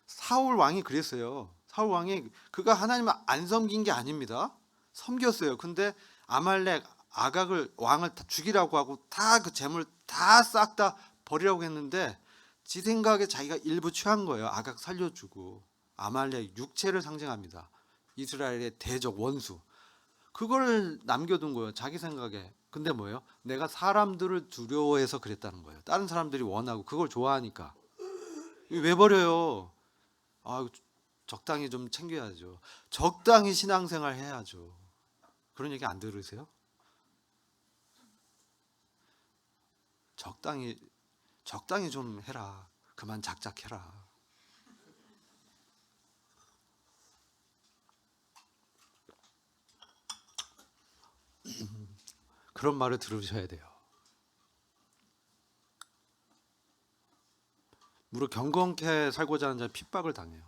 사울 왕이 그랬어요. 사울 왕이 그가 하나님을 안 섬긴 게 아닙니다. 섬겼어요. 근데 아말렉 아각을 왕을 다 죽이라고 하고 다 그 재물 다 싹 다 버리라고 했는데 지 생각에 자기가 일부 취한 거예요. 아각 살려주고. 아말렉 육체를 상징합니다. 이스라엘의 대적 원수. 그걸 남겨둔 거예요. 자기 생각에. 근데 뭐예요? 내가 사람들을 두려워해서 그랬다는 거예요. 다른 사람들이 원하고 그걸 좋아하니까. 왜 버려요? 적당히 좀 챙겨야죠. 적당히 신앙생활 해야죠. 그런 얘기 안 들으세요? 적당히 좀 해라. 그만 작작해라. 그런 말을 들으셔야 돼요. 무릇 경건케 살고자 하는 자는 핍박을 당해요.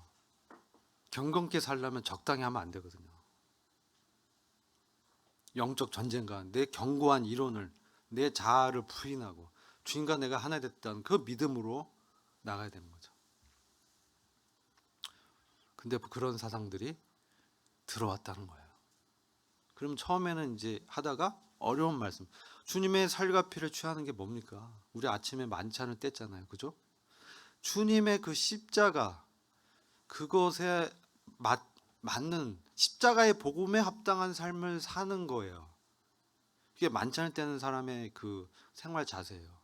경건케 살려면 적당히 하면 안 되거든요. 영적 전쟁과 내 견고한 이론을, 내 자아를 부인하고 주님과 내가 하나 됐다는 그 믿음으로 나가야 되는 거죠. 근데 그런 사상들이 들어왔다는 거예요. 그럼 처음에는 이제 하다가 어려운 말씀, 주님의 살과 피를 취하는 게 뭡니까? 우리 아침에 만찬을 뗐잖아요. 그죠? 주님의 그 십자가, 그것에 맞는 십자가의 복음에 합당한 삶을 사는 거예요. 그게 만찬을 떼는 사람의 그 생활 자세예요.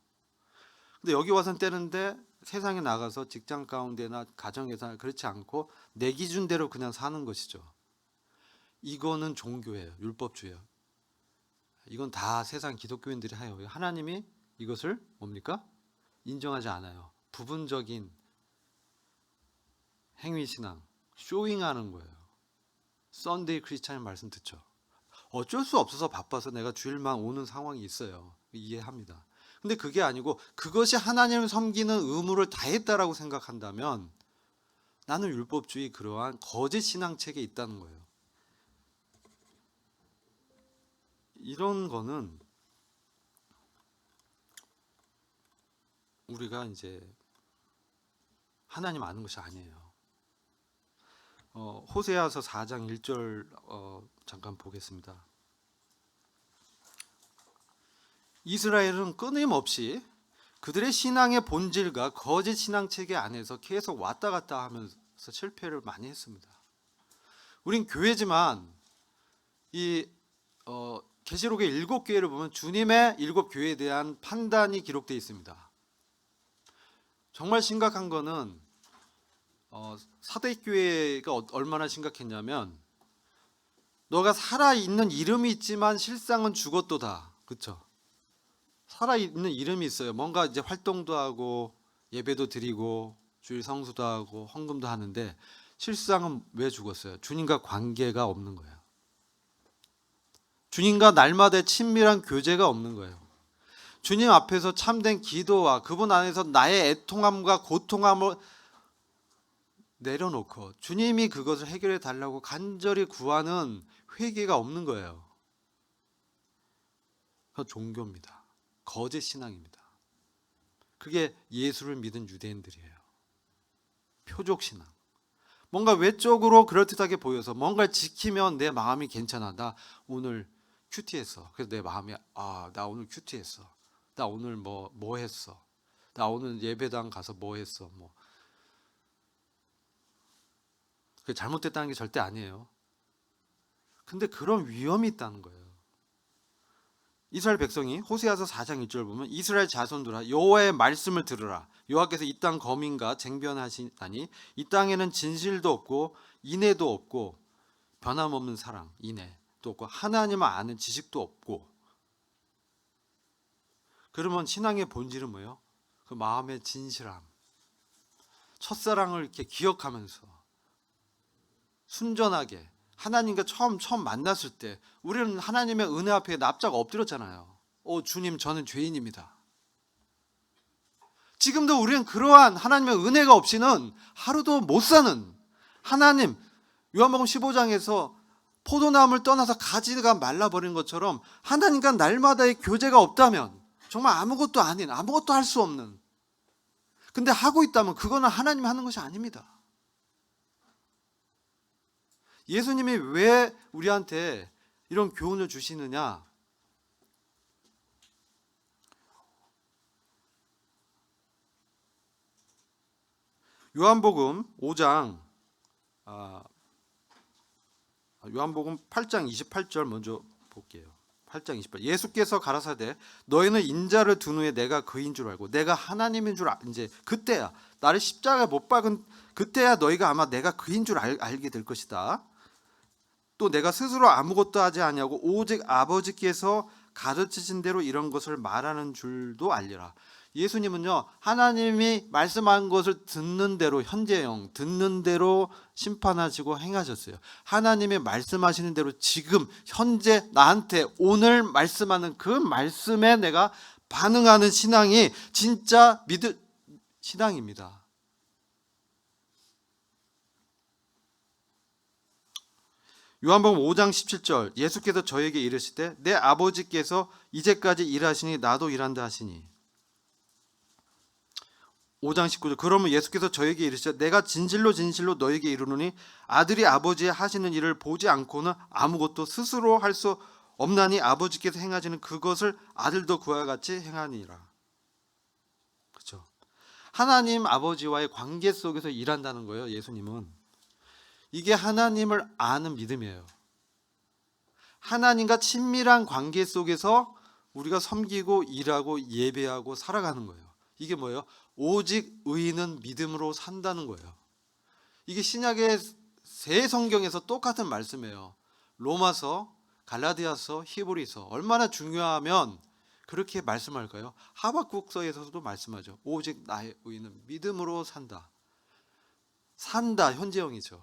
근데 여기 와서는 떼는데 세상에 나가서 직장 가운데나 가정에서 그렇지 않고 내 기준대로 그냥 사는 것이죠. 이거는 종교예요. 율법주의예요. 이건 다 세상 기독교인들이 해요. 하나님이 이것을 뭡니까? 인정하지 않아요. 부분적인 행위신앙, 쇼잉하는 거예요. 썬데이 크리스찬 말씀 듣죠. 어쩔 수 없어서 바빠서 내가 주일만 오는 상황이 있어요. 이해합니다. 근데 그게 아니고 그것이 하나님을 섬기는 의무를 다했다라고 생각한다면 나는 율법주의 그러한 거짓 신앙책에 있다는 거예요. 이런 거는 우리가 이제 하나님 아는 것이 아니에요. 호세아서 4장 1절 잠깐 보겠습니다. 이스라엘은 끊임없이 그들의 신앙의 본질과 거짓 신앙체계 안에서 계속 왔다 갔다 하면서 실패를 많이 했습니다. 우린 교회지만 이 계시록의 7교회를 보면 주님의 7교회에 대한 판단이 기록되어 있습니다. 정말 심각한 거는 사도교회가 얼마나 심각했냐면 너가 살아있는 이름이 있지만 실상은 죽었도다. 그렇죠? 살아있는 이름이 있어요. 뭔가 이제 활동도 하고 예배도 드리고 주일 성수도 하고 헌금도 하는데 실상은 왜 죽었어요? 주님과 관계가 없는 거예요. 주님과 날마다의 친밀한 교제가 없는 거예요. 주님 앞에서 참된 기도와 그분 안에서 나의 애통함과 고통함을 내려놓고 주님이 그것을 해결해 달라고 간절히 구하는 회개가 없는 거예요. 그건 종교입니다. 거짓 신앙입니다. 그게 예수를 믿은 유대인들이에요. 표적 신앙. 뭔가 외적으로 그럴듯하게 보여서 뭔가를 지키면 내 마음이 괜찮아. 나 오늘 큐티했어. 그래서 내 마음이 나 오늘 큐티했어. 나 오늘 뭐 했어. 나 오늘 예배당 가서 뭐 했어. 그게 잘못됐다는 게 절대 아니에요. 근데 그런 위험이 있다는 거예요. 이스라엘 백성이 호세아서 4장 1절 보면 이스라엘 자손들아 여호와의 말씀을 들으라. 여호와께서 이 땅 거민과 쟁변하시다니 이 땅에는 진실도 없고 인애도 없고 변함없는 사랑 인애도 없고 하나님을 아는 지식도 없고. 그러면 신앙의 본질은 뭐예요? 그 마음의 진실함, 첫사랑을 이렇게 기억하면서 순전하게 하나님과 처음 만났을 때 우리는 하나님의 은혜 앞에 납작 엎드렸잖아요. 주님 저는 죄인입니다. 지금도 우리는 그러한 하나님의 은혜가 없이는 하루도 못 사는 하나님. 요한복음 15장에서 포도나무를 떠나서 가지가 말라버린 것처럼 하나님과 날마다의 교제가 없다면 정말 아무것도 아닌, 아무것도 할 수 없는, 근데 하고 있다면 그거는 하나님이 하는 것이 아닙니다. 예수님이 왜 우리한테 이런 교훈을 주시느냐? 요한복음 5장 요한복음 8장 28절 먼저 볼게요. 8장 28절. 예수께서 가라사대 너희는 인자를 둔 후에 내가 그인 줄 알고 내가 하나님인 줄 이제 그때야 나를 십자가에 못 박은 그때야 너희가 아마 내가 그인 줄 알게 될 것이다. 또 내가 스스로 아무것도 하지 아니하고 오직 아버지께서 가르치신 대로 이런 것을 말하는 줄도 알리라. 예수님은요 하나님이 말씀한 것을 듣는 대로 현재형 듣는 대로 심판하시고 행하셨어요. 하나님이 말씀하시는 대로 지금 현재 나한테 오늘 말씀하는 그 말씀에 내가 반응하는 신앙이 진짜 믿을 신앙입니다. 요한복음 5장 17절 예수께서 저에게 이르시되 내 아버지께서 이제까지 일하시니 나도 일한다 하시니. 5장 19절 그러면 예수께서 저에게 이르시되 내가 진실로 진실로 너에게 이르노니 아들이 아버지의 하시는 일을 보지 않고는 아무것도 스스로 할 수 없나니 아버지께서 행하시는 그것을 아들도 그와 같이 행하니라. 그렇죠? 하나님 아버지와의 관계 속에서 일한다는 거예요. 예수님은 이게 하나님을 아는 믿음이에요. 하나님과 친밀한 관계 속에서 우리가 섬기고 일하고 예배하고 살아가는 거예요. 이게 뭐예요? 오직 의인은 믿음으로 산다는 거예요. 이게 신약의 새 성경에서 똑같은 말씀이에요. 로마서, 갈라디아서, 히브리서 얼마나 중요하면 그렇게 말씀할까요? 하박국서에서도 말씀하죠. 오직 나의 의인은 믿음으로 산다. 산다 현재형이죠.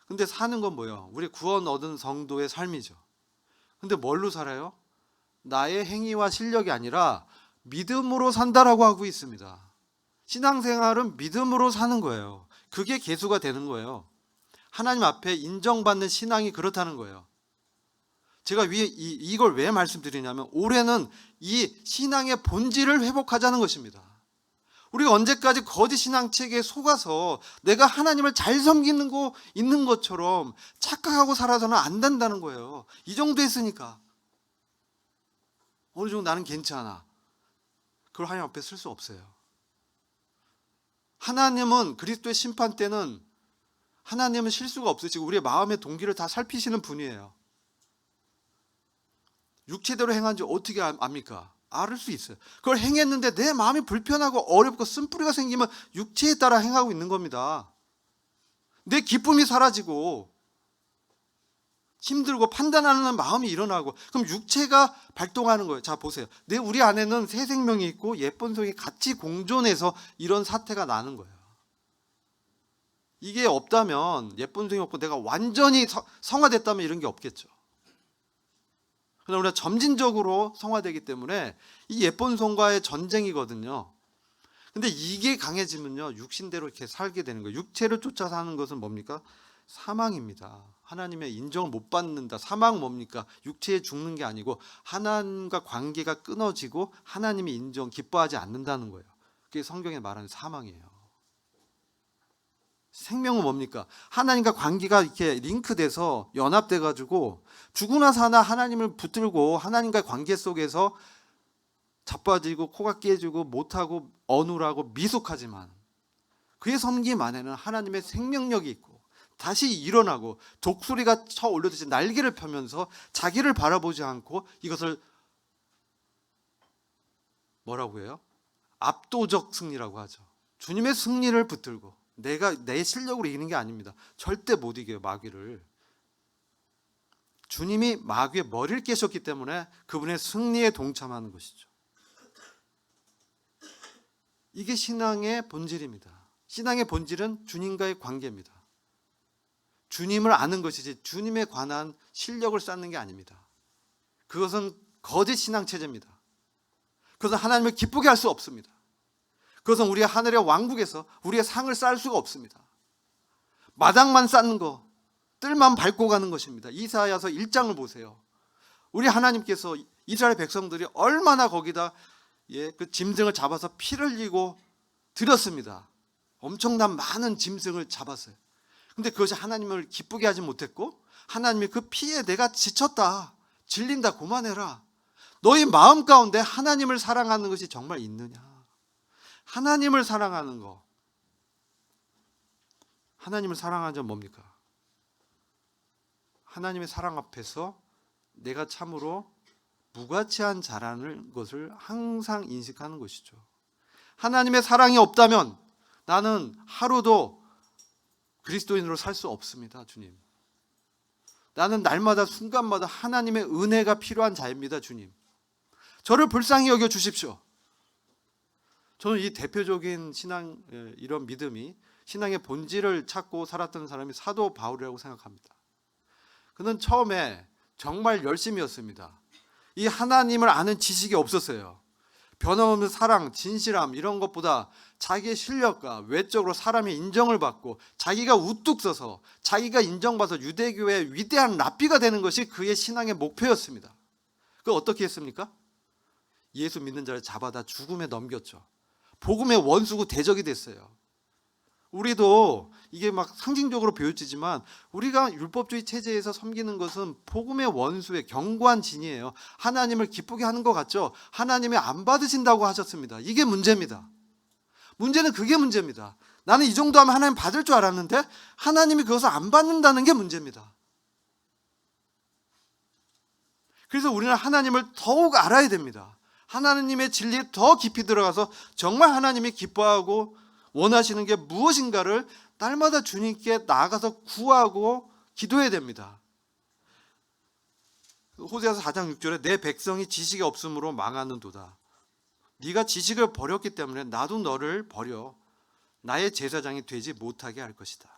근데 사는 건 뭐예요? 우리 구원 얻은 성도의 삶이죠. 근데 뭘로 살아요? 나의 행위와 실력이 아니라 믿음으로 산다라고 하고 있습니다. 신앙생활은 믿음으로 사는 거예요. 그게 계수가 되는 거예요. 하나님 앞에 인정받는 신앙이 그렇다는 거예요. 제가 이걸 왜 말씀드리냐면 올해는 이 신앙의 본질을 회복하자는 것입니다. 우리가 언제까지 거짓 신앙책에 속아서 내가 하나님을 잘 섬기는 거 있는 것처럼 착각하고 살아서는 안 된다는 거예요. 이 정도 했으니까 어느 정도 나는 괜찮아. 그걸 하나님 앞에 쓸 수 없어요. 하나님은 그리스도의 심판 때는 하나님은 실수가 없으시고 우리의 마음의 동기를 다 살피시는 분이에요. 육체대로 행한지 어떻게 압니까? 알 수 있어요. 그걸 행했는데 내 마음이 불편하고 어렵고 쓴뿌리가 생기면 육체에 따라 행하고 있는 겁니다. 내 기쁨이 사라지고 힘들고 판단하는 마음이 일어나고, 그럼 육체가 발동하는 거예요. 자 보세요. 우리 안에는 새 생명이 있고 예쁜 속이 같이 공존해서 이런 사태가 나는 거예요. 이게 없다면, 예쁜 속이 없고 내가 완전히 성화됐다면 이런 게 없겠죠. 그러나 우리가 점진적으로 성화되기 때문에 이 예쁜 손과의 전쟁이거든요. 근데 이게 강해지면요, 육신대로 이렇게 살게 되는 거예요. 육체를 쫓아 사는 것은 뭡니까? 사망입니다. 하나님의 인정을 못 받는다. 사망 뭡니까? 육체에 죽는 게 아니고 하나님과 관계가 끊어지고 하나님이 인정, 기뻐하지 않는다는 거예요. 그게 성경에 말하는 사망이에요. 생명은 뭡니까? 하나님과 관계가 이렇게 링크돼서 연합돼 가지고 죽으나 사나 하나님을 붙들고 하나님과 관계 속에서 자빠지고 코가 깨지고 못하고 어눌하고 미숙하지만 그의 섬김 안에는 하나님의 생명력이 있고 다시 일어나고 독수리가 쳐 올려듯이 날개를 펴면서 자기를 바라보지 않고 이것을 뭐라고 해요? 압도적 승리라고 하죠. 주님의 승리를 붙들고, 내가 내 실력으로 이기는 게 아닙니다. 절대 못 이겨요, 마귀를. 주님이 마귀의 머리를 깨셨기 때문에 그분의 승리에 동참하는 것이죠. 이게 신앙의 본질입니다. 신앙의 본질은 주님과의 관계입니다. 주님을 아는 것이지 주님에 관한 실력을 쌓는 게 아닙니다. 그것은 거짓 신앙 체제입니다. 그것은 하나님을 기쁘게 할 수 없습니다. 그것은 우리의 하늘의 왕국에서 우리의 상을 쌓을 수가 없습니다. 마당만 쌓는 거, 뜰만 밟고 가는 것입니다. 이사야서 1장을 보세요. 우리 하나님께서 이스라엘 백성들이 얼마나 거기다 그 짐승을 잡아서 피를 흘리고 드렸습니다. 엄청난 많은 짐승을 잡았어요. 근데 그것이 하나님을 기쁘게 하지 못했고, 하나님이 그 피에 내가 지쳤다, 질린다, 그만해라. 너희 마음 가운데 하나님을 사랑하는 것이 정말 있느냐? 하나님을 사랑하는 거, 하나님을 사랑하는 점 뭡니까? 하나님의 사랑 앞에서 내가 참으로 무가치한 자라는 것을 항상 인식하는 것이죠. 하나님의 사랑이 없다면 나는 하루도 그리스도인으로 살 수 없습니다. 주님, 나는 날마다 순간마다 하나님의 은혜가 필요한 자입니다. 주님, 저를 불쌍히 여겨 주십시오. 저는 이 대표적인 신앙, 이런 믿음이 신앙의 본질을 찾고 살았던 사람이 사도 바울이라고 생각합니다. 그는 처음에 정말 열심이었습니다. 이 하나님을 아는 지식이 없었어요. 변함없는 사랑, 진실함 이런 것보다 자기의 실력과 외적으로 사람의 인정을 받고 자기가 우뚝 서서 자기가 인정받아서 유대교의 위대한 랍비가 되는 것이 그의 신앙의 목표였습니다. 그걸 어떻게 했습니까? 예수 믿는 자를 잡아다 죽음에 넘겼죠. 복음의 원수고 대적이 됐어요. 우리도 이게 막 상징적으로 보여지지만 우리가 율법주의 체제에서 섬기는 것은 복음의 원수의 견고한 진이에요. 하나님을 기쁘게 하는 것 같죠? 하나님이 안 받으신다고 하셨습니다. 이게 문제입니다. 문제는 그게 문제입니다. 나는 이 정도 하면 하나님 받을 줄 알았는데 하나님이 그것을 안 받는다는 게 문제입니다. 그래서 우리는 하나님을 더욱 알아야 됩니다. 하나님의 진리에 더 깊이 들어가서 정말 하나님이 기뻐하고 원하시는 게 무엇인가를 날마다 주님께 나아가서 구하고 기도해야 됩니다. 호세아서 4장 6절에 내 백성이 지식이 없으므로 망하는도다. 네가 지식을 버렸기 때문에 나도 너를 버려 나의 제사장이 되지 못하게 할 것이다.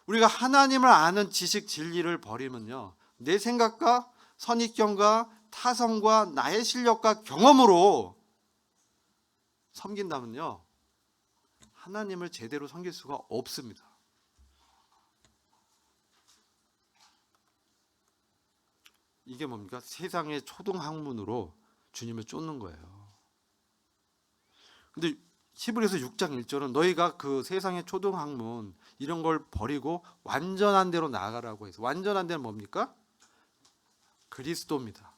우리가 하나님을 아는 지식 진리를 버리면요, 내 생각과 선입견과 타성과 나의 실력과 경험으로 섬긴다면요, 하나님을 제대로 섬길 수가 없습니다. 이게 뭡니까? 세상의 초등학문으로 주님을 쫓는 거예요. 근데 히브리서 6장 1절은 너희가 그 세상의 초등학문 이런 걸 버리고 완전한 대로 나아가라고 해서, 완전한 데는 뭡니까? 그리스도입니다.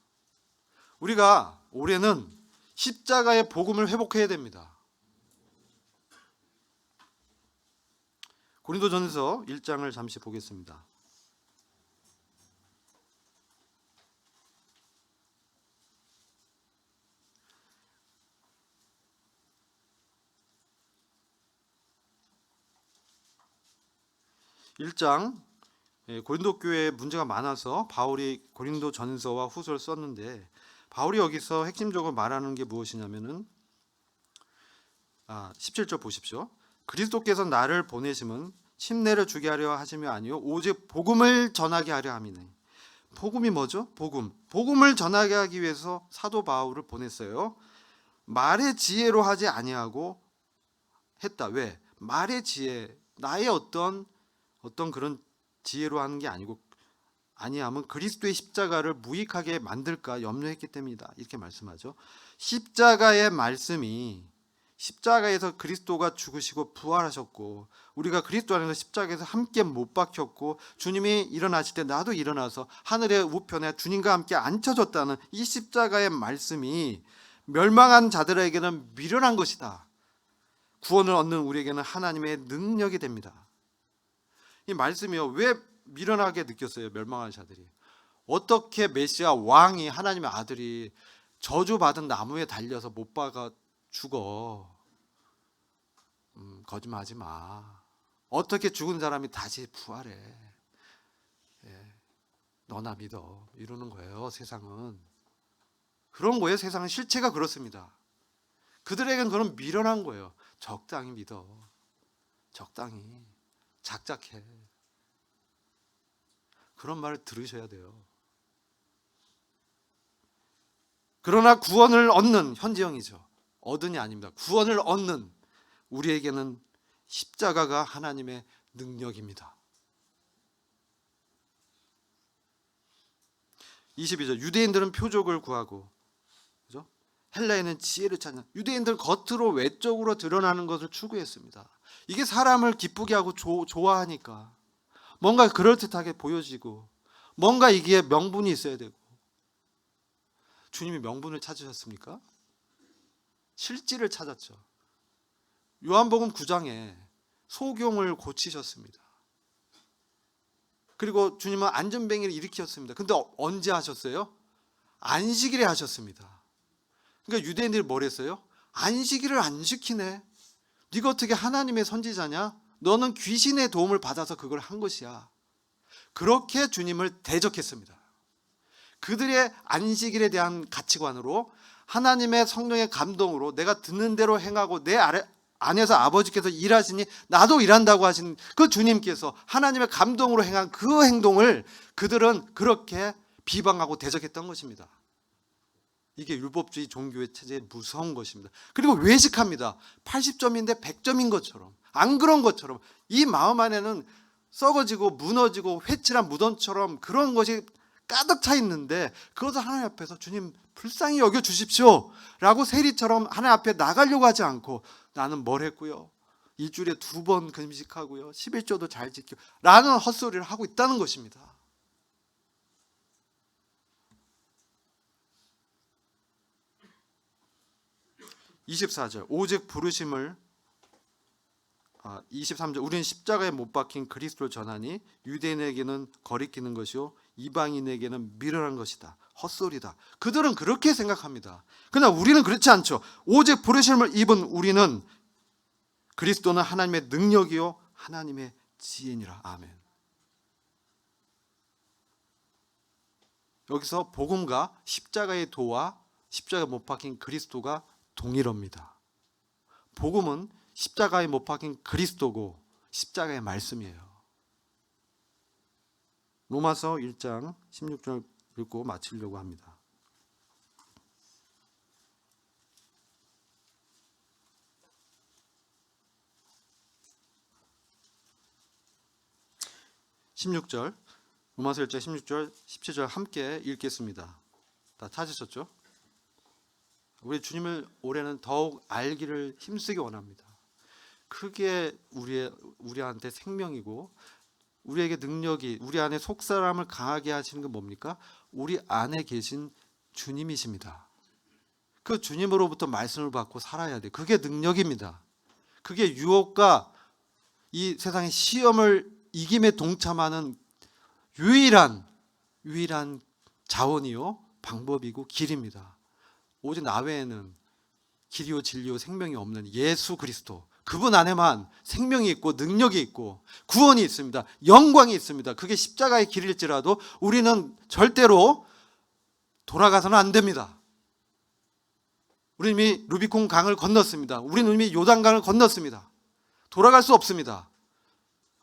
우리가 올해는 십자가의 복음을 회복해야 됩니다. 고린도전서 1장을 잠시 보겠습니다. (1장 고린도 교회에 문제가 많아서 바울이 고린도 전서와 후서를 썼는데, 바울이 여기서 핵심적으로 말하는 게 무엇이냐면은 17절 보십시오. 그리스도께서 나를 보내심은 침례를 주게 하려 하심이 아니요 오직 복음을 전하게 하려 함이니. 복음이 뭐죠? 복음을 전하게 하기 위해서 사도 바울을 보냈어요. 말의 지혜로 하지 아니하고 했다. 왜? 말의 지혜, 나의 어떤 그런 지혜로 하는 게 아니고, 아니하면 그리스도의 십자가를 무익하게 만들까 염려했기 때문이다. 이렇게 말씀하죠. 십자가의 말씀이, 십자가에서 그리스도가 죽으시고 부활하셨고, 우리가 그리스도 안에서 십자가에서 함께 못 박혔고, 주님이 일어나실 때 나도 일어나서 하늘의 우편에 주님과 함께 앉혀졌다는 이 십자가의 말씀이 멸망한 자들에게는 미련한 것이다. 구원을 얻는 우리에게는 하나님의 능력이 됩니다. 이 말씀이요, 왜 미련하게 느꼈어요? 멸망한 자들이. 어떻게 메시아 왕이, 하나님의 아들이 저주받은 나무에 달려서 못 박아 죽어? 거짓말하지 마. 어떻게 죽은 사람이 다시 부활해? 너나 믿어. 이러는 거예요. 세상은 그런 거예요. 세상은 실체가 그렇습니다. 그들에겐 그런 미련한 거예요. 적당히 믿어. 적당히. 작작해. 그런 말을 들으셔야 돼요. 그러나 구원을 얻는, 현지형이죠. 얻은이 아닙니다. 구원을 얻는 우리에게는 십자가가 하나님의 능력입니다. 22절, 유대인들은 표적을 구하고, 그죠? 헬라인은 지혜를 찾는, 유대인들은 겉으로 외적으로 드러나는 것을 추구했습니다. 이게 사람을 기쁘게 하고 좋아하니까 뭔가 그럴듯하게 보여지고, 뭔가 이게 명분이 있어야 되고. 주님이 명분을 찾으셨습니까? 실질을 찾았죠. 요한복음 9장에 소경을 고치셨습니다. 그리고 주님은 안전뱅이를 일으켰습니다. 근데 언제 하셨어요? 안식일에 하셨습니다. 그러니까 유대인들이 뭘 했어요? 안식일을 안 지키네. 네가 어떻게 하나님의 선지자냐? 너는 귀신의 도움을 받아서 그걸 한 것이야. 그렇게 주님을 대적했습니다. 그들의 안식일에 대한 가치관으로, 하나님의 성령의 감동으로 내가 듣는 대로 행하고 내 안에서 아버지께서 일하시니 나도 일한다고 하신 그 주님께서 하나님의 감동으로 행한 그 행동을 그들은 그렇게 비방하고 대적했던 것입니다. 이게 율법주의 종교의 체제의 무서운 것입니다. 그리고 외식합니다. 80점인데 100점인 것처럼, 안 그런 것처럼 이 마음 안에는 썩어지고 무너지고 회칠한 무덤처럼 그런 것이 가득 차 있는데, 그것을 하나님 앞에서 주님 불쌍히 여겨 주십시오 라고 세리처럼 하나님 앞에 나가려고 하지 않고, 나는 뭘 했고요, 일주일에 2번 금식하고요, 11조도 잘 지키고 라는 헛소리를 하고 있다는 것입니다. (24절) 오직 부르심을 23절 우리는 십자가에 못 박힌 그리스도를 전하니 유대인에게는 거리끼는 것이요 이방인에게는 미련한 것이다. 헛소리다. 그들은 그렇게 생각합니다. 그러나 우리는 그렇지 않죠. 오직 부르심을 입은 우리는, 그리스도는 하나님의 능력이요 하나님의 지혜니라. 아멘. 여기서 복음과 십자가의 도와 십자가에 못 박힌 그리스도가 동일합니다. 복음은 십자가에 못 박힌 그리스도고 십자가의 말씀이에요. 로마서 1장 16절 읽고 마치려고 합니다. 로마서 1장 16절 17절 함께 읽겠습니다. 다 찾으셨죠? 우리 주님을 올해는 더욱 알기를 힘쓰기 원합니다. 그게 우리한테 생명이고, 우리에게 능력이, 우리 안에 속사람을 강하게 하시는 건 뭡니까? 우리 안에 계신 주님이십니다. 그 주님으로부터 말씀을 받고 살아야 돼. 그게 능력입니다. 그게 유혹과 이 세상의 시험을 이김에 동참하는 유일한 자원이요 방법이고 길입니다. 오직 나 외에는 길이요 진리요 생명이 없는 예수 그리스도, 그분 안에만 생명이 있고 능력이 있고 구원이 있습니다. 영광이 있습니다. 그게 십자가의 길일지라도 우리는 절대로 돌아가서는 안 됩니다. 우리는 이미 루비콘 강을 건넜습니다. 우리는 이미 요단강을 건넜습니다. 돌아갈 수 없습니다.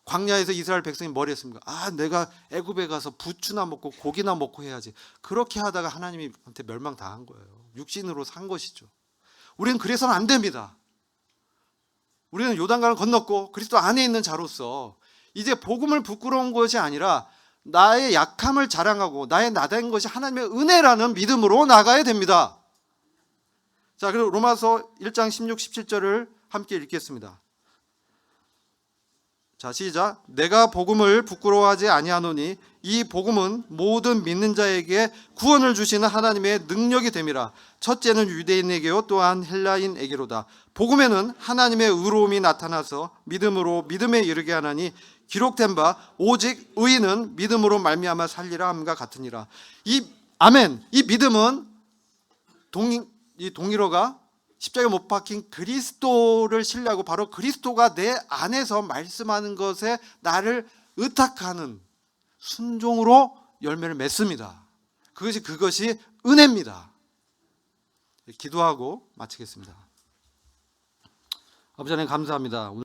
광야에서 이스라엘 백성이 뭘 했습니까? 내가 애굽에 가서 부추나 먹고 고기나 먹고 해야지. 그렇게 하다가 하나님한테 멸망당한 거예요. 육신으로 산 것이죠. 우리는 그래서는 안 됩니다. 우리는 요단강을 건넜고 그리스도 안에 있는 자로서 이제 복음을 부끄러운 것이 아니라 나의 약함을 자랑하고 나의 나된 것이 하나님의 은혜라는 믿음으로 나가야 됩니다. 자, 그리고 로마서 1장 16, 17절을 함께 읽겠습니다. 자, 시작. 내가 복음을 부끄러워하지 아니하노니 이 복음은 모든 믿는 자에게 구원을 주시는 하나님의 능력이 됨이라. 첫째는 유대인에게요 또한 헬라인에게로다. 복음에는 하나님의 의로움이 나타나서 믿음으로 믿음에 이르게 하나니 기록된 바 오직 의인은 믿음으로 말미암아 살리라 함과 같으니라. 이 아멘. 이 믿음은 이 동일어가 십자가에 못 박힌 그리스도를 신뢰하고 바로 그리스도가 내 안에서 말씀하는 것에 나를 의탁하는 순종으로 열매를 맺습니다. 그것이 은혜입니다. 기도하고 마치겠습니다. 아버지 하나님 감사합니다.